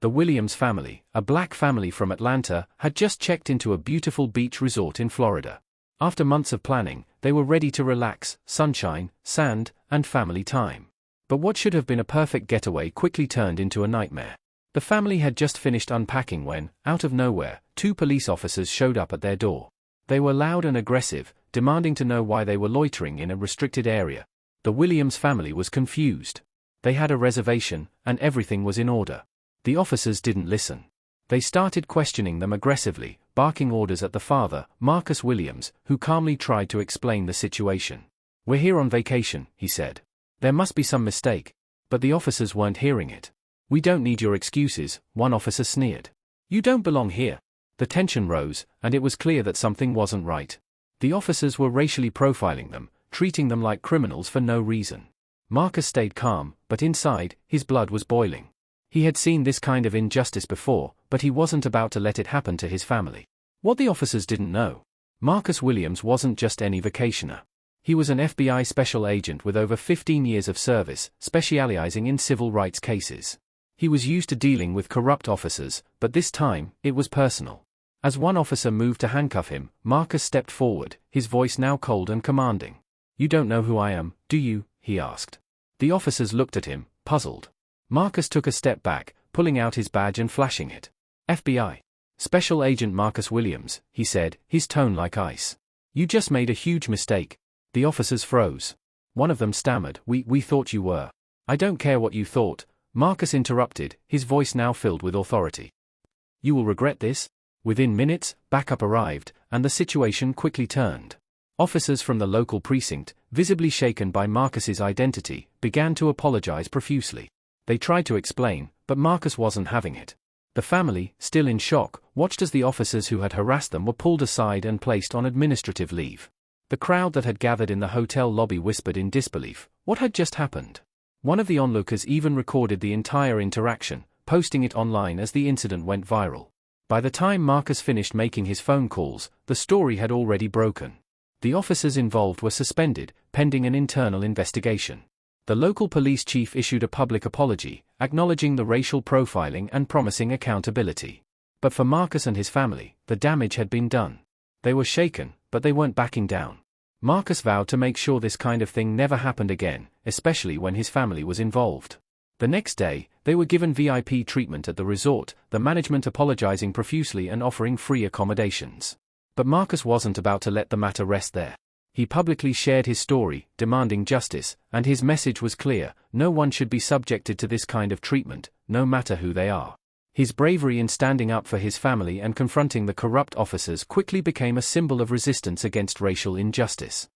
The Williams family, a black family from Atlanta, had just checked into a beautiful beach resort in Florida. After months of planning, they were ready to relax, sunshine, sand, and family time. But what should have been a perfect getaway quickly turned into a nightmare. The family had just finished unpacking when, out of nowhere, 2 police officers showed up at their door. They were loud and aggressive, demanding to know why they were loitering in a restricted area. The Williams family was confused. They had a reservation, and everything was in order. The officers didn't listen. They started questioning them aggressively, barking orders at the father, Marcus Williams, who calmly tried to explain the situation. "We're here on vacation," he said. "There must be some mistake." But the officers weren't hearing it. "We don't need your excuses," one officer sneered. "You don't belong here." The tension rose, and it was clear that something wasn't right. The officers were racially profiling them, treating them like criminals for no reason. Marcus stayed calm, but inside, his blood was boiling. He had seen this kind of injustice before, but he wasn't about to let it happen to his family. What the officers didn't know: Marcus Williams wasn't just any vacationer. He was an FBI special agent with over 15 years of service, specializing in civil rights cases. He was used to dealing with corrupt officers, but this time, it was personal. As one officer moved to handcuff him, Marcus stepped forward, his voice now cold and commanding. "You don't know who I am, do you?" he asked. The officers looked at him, puzzled. Marcus took a step back, pulling out his badge and flashing it. "FBI. Special Agent Marcus Williams," he said, his tone like ice. "You just made a huge mistake." The officers froze. One of them stammered, We thought you were." "I don't care what you thought," Marcus interrupted, his voice now filled with authority. "You will regret this." Within minutes, backup arrived, and the situation quickly turned. Officers from the local precinct, visibly shaken by Marcus's identity, began to apologize profusely. They tried to explain, but Marcus wasn't having it. The family, still in shock, watched as the officers who had harassed them were pulled aside and placed on administrative leave. The crowd that had gathered in the hotel lobby whispered in disbelief, what had just happened? One of the onlookers even recorded the entire interaction, posting it online as the incident went viral. By the time Marcus finished making his phone calls, the story had already broken. The officers involved were suspended, pending an internal investigation. The local police chief issued a public apology, acknowledging the racial profiling and promising accountability. But for Marcus and his family, the damage had been done. They were shaken, but they weren't backing down. Marcus vowed to make sure this kind of thing never happened again, especially when his family was involved. The next day, they were given VIP treatment at the resort, the management apologizing profusely and offering free accommodations. But Marcus wasn't about to let the matter rest there. He publicly shared his story, demanding justice, and his message was clear: no one should be subjected to this kind of treatment, no matter who they are. His bravery in standing up for his family and confronting the corrupt officers quickly became a symbol of resistance against racial injustice.